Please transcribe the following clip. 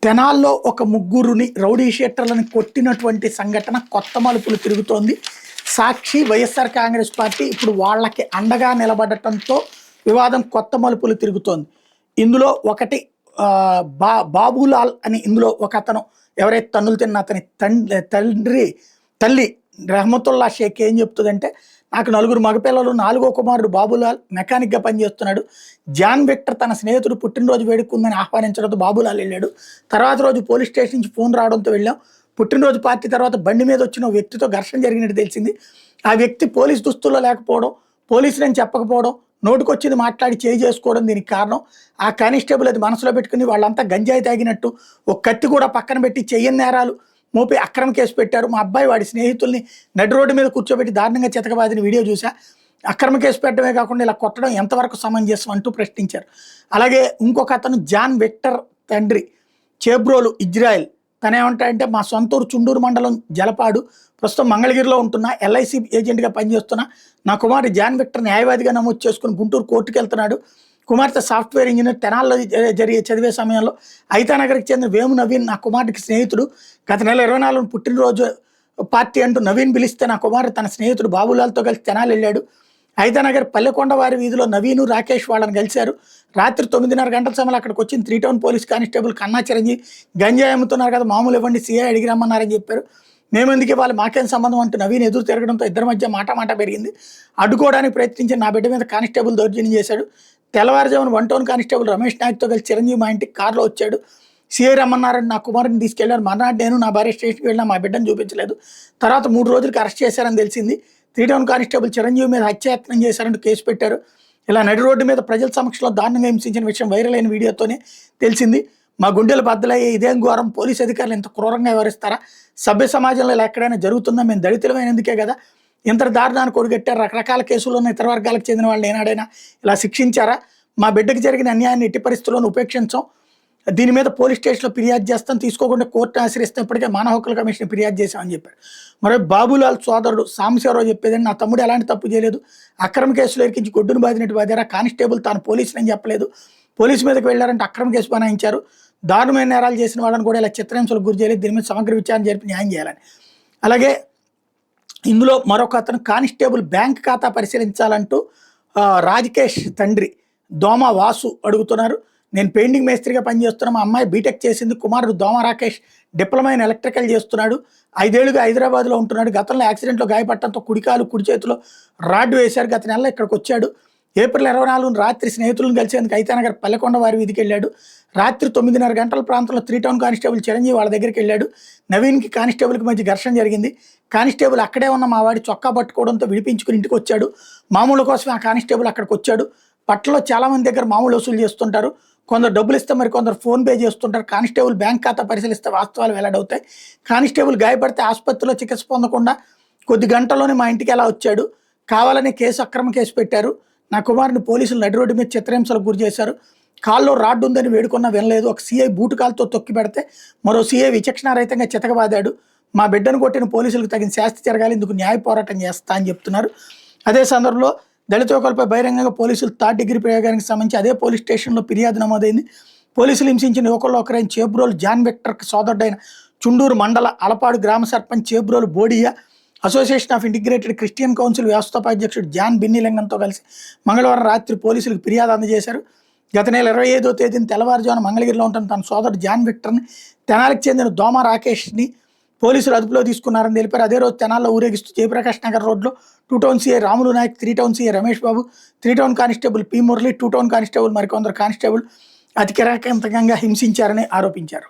తెనాల్లో ఒక ముగ్గురుని రౌడీ షీటర్లను కొట్టినటువంటి సంఘటన కొత్త మలుపులు తిరుగుతోంది. సాక్షి వైఎస్ఆర్ కాంగ్రెస్ పార్టీ ఇప్పుడు వాళ్ళకి అండగా నిలబడటంతో వివాదం కొత్త మలుపులు తిరుగుతోంది. ఇందులో ఒకటి బాబులాల్ అని ఇందులో ఒక అతను ఎవరైతే తన్నులు తిన్న అతని తల్లి రహమతుల్లా షేక్ ఏం చెప్తుందంటే, నాకు 4 మగపిల్లలు, 4వ కుమారుడు బాబులాల్ మెకానిక్గా పనిచేస్తున్నాడు. జాన్ విక్టర్ తన స్నేహితుడు పుట్టినరోజు వేడుకుందని ఆహ్వానించడంతో బాబులాల్ వెళ్ళాడు. తర్వాత రోజు పోలీస్ స్టేషన్ నుంచి ఫోన్ రావడంతో వెళ్ళాం. పుట్టినరోజు పార్టీ తర్వాత బండి మీద వచ్చిన వ్యక్తితో ఘర్షణ జరిగినట్టు తెలిసింది. ఆ వ్యక్తి పోలీస్ దుస్తుల్లో లేకపోవడం, పోలీసులని చెప్పకపోవడం, నోటుకొచ్చింది మాట్లాడి చేయి చేసుకోవడం దీనికి కారణం. ఆ కానిస్టేబుల్ అది మనసులో పెట్టుకుని వాళ్ళంతా గంజాయి తాగినట్టు ఒక కత్తి కూడా పక్కన పెట్టి చెయ్యని నేరాలు మోపి అక్రమ కేసు పెట్టారు. మా అబ్బాయి వాడి స్నేహితుల్ని నడి రోడ్డు మీద కూర్చోబెట్టి దారుణంగా చితకబాదిన వీడియో చూసా. అక్రమ కేసు పెట్టడమే కాకుండా ఇలా కొట్టడం ఎంతవరకు సమంజసం అంటూ ప్రశ్నించారు. అలాగే ఇంకొక అతను జాన్ విక్టర్ తండ్రి చేబ్రోలు ఇజ్రాయెల్, తనేమంటాడంటే, మా సొంతూరు చుండూరు మండలం జలపాడు, ప్రస్తుతం మంగళగిరిలో ఉంటున్నా, ఎల్ఐసి ఏజెంట్గా పనిచేస్తున్నా. నా కుమారుడు జాన్ విక్టర్ న్యాయవాదిగా నమోదు చేసుకుని గుంటూరు కోర్టుకు వెళ్తున్నాడు. కుమార్తె సాఫ్ట్వేర్ ఇంజనీర్. తెనాల్లో చదివే సమయంలో ఐతానగర్కి చెందిన వేము నవీన్ నా కుమారుడికి స్నేహితుడు. గత నెల 24 పుట్టినరోజు పార్టీ అంటూ నవీన్ పిలిస్తే నా కుమారుడు తన స్నేహితుడు బాబులాల్తో కలిసి తెనాలి వెళ్ళాడు. ఐతానగర్ పల్లెకొండ వారి వీధిలో నవీను, రాకేష్ వాళ్ళని కలిశారు. రాత్రి 9:30 గంటల సమయంలో అక్కడికి వచ్చిన 3 టౌన్ పోలీస్ కానిస్టేబుల్ కన్నా చిరంజీవి, గంజాయి అమ్ముతున్నారు కదా, మామూలు ఇవ్వండి, సిఐ అడిగి రమ్మన్నారని చెప్పారు. మేమెందుకే, వాళ్ళు మాకేం సంబంధం అంటూ నవీన్ ఎదురు తిరగడంతో ఇద్దరి మధ్య మాట పెరిగింది. అడ్డుకోవడానికి ప్రయత్నించి నా బిడ్డ మీద కానిస్టేబుల్ దౌర్జన్యం చేశాడు. తెల్లవారుజామున 1 టౌన్ కానిస్టేబుల్ రమేష్ నాయక్తో కలిసి చిరంజీవి మా ఇంటికి కారులో వచ్చాడు. సిఐ రమ్మన్నారని నా కుమారుని తీసుకెళ్లారు. మర్నాడు నేను నా భార్య స్టేషన్కి వెళ్ళినా మా బిడ్డను చూపించలేదు. తర్వాత 3 రోజులకి అరెస్ట్ చేశారని తెలిసింది. 3 టౌన్ కానిస్టేబుల్ చిరంజీవి మీద హత్యాయత్నం చేశారంటూ కేసు పెట్టారు. ఇలా నడి రోడ్డు మీద ప్రజల సమక్షంలో దారుణంగా హింసించిన విషయం వైరల్ అయిన వీడియోతోనే తెలిసింది. మా గుండెలు బద్దలయ్యే ఇదేం ఘోరం, పోలీసు అధికారులు ఇంత క్రూరంగా వ్యవహరిస్తారా? సభ్య సమాజంలో ఇలా ఎక్కడైనా జరుగుతుందా? మేము దళితులమైనందుకే కదా ఇంత దారుణాన్ని కొడిగట్టారు. రకరకాల కేసులు ఉన్న ఇతర వర్గాలకు చెందిన వాళ్ళని ఏనాడైనా ఇలా శిక్షించారా? మా బిడ్డకు జరిగిన అన్యాయాన్ని ఎట్టి పరిస్థితుల్లోనూ ఉపేక్షించాం. దీని మీద పోలీస్ స్టేషన్లో ఫిర్యాదు చేస్తాం, తీసుకోకుండా కోర్టును ఆశ్రయిస్తాం. ఇప్పటికే మానవ హక్కుల కమిషన్ ఫిర్యాదు చేశామని చెప్పారు. మరో బాబులాల్ సోదరుడు సాంబశివరావు చెప్పేదని, నా తమ్ముడు ఎలాంటి తప్పు చేయలేదు, అక్రమ కేసులు ఎరికించి గొడ్డును బాధినట్టు బాధారా, కానిస్టేబుల్ తాను పోలీసులని చెప్పలేదు, పోలీసు మీదకి వెళ్ళారంటే అక్రమ కేసు బనాయించారు, దారుణమైన నేరాలు చేసిన వాళ్ళని కూడా ఇలా చిత్రహింసలకు గురి చేయలేదు, దీని మీద సమగ్ర విచారణ జరిపి న్యాయం చేయాలని. అలాగే ఇందులో మరొక అతను కానిస్టేబుల్ బ్యాంక్ ఖాతా పరిశీలించాలంటూ రాజకేష్ తండ్రి దోమ వాసు అడుగుతున్నారు. నేను పెయింటింగ్ మేస్త్రిగా పనిచేస్తున్నా, మా అమ్మాయి బీటెక్ చేసింది, కుమారుడు దోమ రాకేష్ డిప్లొమా ఇన్ ఎలక్ట్రికల్ చేస్తున్నాడు, 5 ఏళ్లుగా హైదరాబాద్లో ఉంటున్నాడు. గతంలో యాక్సిడెంట్లో గాయపడటంతో కుడికాలు కుడి చేతిలో రాడ్ వేశారు. గత నెలలో ఇక్కడికి వచ్చాడు. ఏప్రిల్ 24 రాత్రి స్నేహితులను కలిసేందుకు ఐతానగర్ పల్లెకొండ వారి వీధికి వెళ్ళాడు. రాత్రి 9:30 గంటల ప్రాంతంలో 3 టౌన్ కానిస్టేబుల్ చిరంజీవి వాళ్ళ దగ్గరికి వెళ్ళాడు. నవీన్కి కానిస్టేబుల్కి మధ్య ఘర్షణ జరిగింది. కానిస్టేబుల్ అక్కడే ఉన్న మా వాడి చొక్కా పట్టుకోవడంతో విడిపించుకుని ఇంటికి వచ్చాడు. మామూలు కోసం ఆ కానిస్టేబుల్ అక్కడికి వచ్చాడు. పట్టణంలో చాలామంది దగ్గర మామూలు వసూలు చేస్తుంటారు, కొందరు డబ్బులు ఇస్తే మరి కొందరు ఫోన్పే చేస్తుంటారు. కానిస్టేబుల్ బ్యాంక్ ఖాతా పరిశీలిస్తే వాస్తవాలు వెల్లడవుతాయి. కానిస్టేబుల్ గాయపడితే ఆసుపత్రిలో చికిత్స పొందకుండా కొద్ది గంటల్లోనే మా ఇంటికి ఎలా వచ్చాడు, కావాలని అక్రమ కేసు పెట్టారు. నా కుమారుని పోలీసులు నడి రోడ్డు మీద చిత్రహింసలకు గురి చేశారు. కాల్లో రాడ్డు ఉందని వేడుకున్నా వినలేదు. ఒక సీఐ బూటు కాలుతో తొక్కి పెడితే మరో సీఐ విచక్షణారహితంగా చితకబాదాడు. మా బిడ్డను కొట్టిన పోలీసులకు తగిన శాస్తి జరగాలి, ఇందుకు న్యాయ పోరాటం చేస్తా అని చెప్తున్నారు. అదే సందర్భంలో దళిత యువకులపై బహిరంగంగా పోలీసులు 3rd డిగ్రీ ప్రయోగానికి సంబంధించి అదే పోలీస్ స్టేషన్లో ఫిర్యాదు నమోదైంది. పోలీసులు హింసించిన యువకుల్లో ఒకరైన చేబ్రోలు జాన్ విక్టర్కి సోదరుడైన చుండూరు మండల అలపాడు గ్రామ sarpanch Chebrolu Bodiya, association of integrated Christian council వ్యవస్థాపాధ్యక్షుడు జాన్ బిన్నిలింగంతో కలిసి మంగళవారం రాత్రి పోలీసులకు ఫిర్యాదు అందజేశారు. గత నెల 25వ తేదీన తెల్లవారుజామున మంగళగిరిలో ఉంటున్న తన సోదరుడు జాన్ విక్టర్ని, తెనాలికి చెందిన దోమ రాకేష్ని పోలీసులు అదుపులో తీసుకున్నారని తెలిపారు. అదే రోజు తెనాల్లో ఊరేగిస్తూ జయప్రకాష్ నగర్ రోడ్లో 2 town CI Ramulu Naik, 3 town CI Ramesh Babu, 3 town constable P Murali, 2 town constable మరికొందరు కానిస్టేబుల్ అతి కిరాకంతంగా హింసించారని ఆరోపించారు.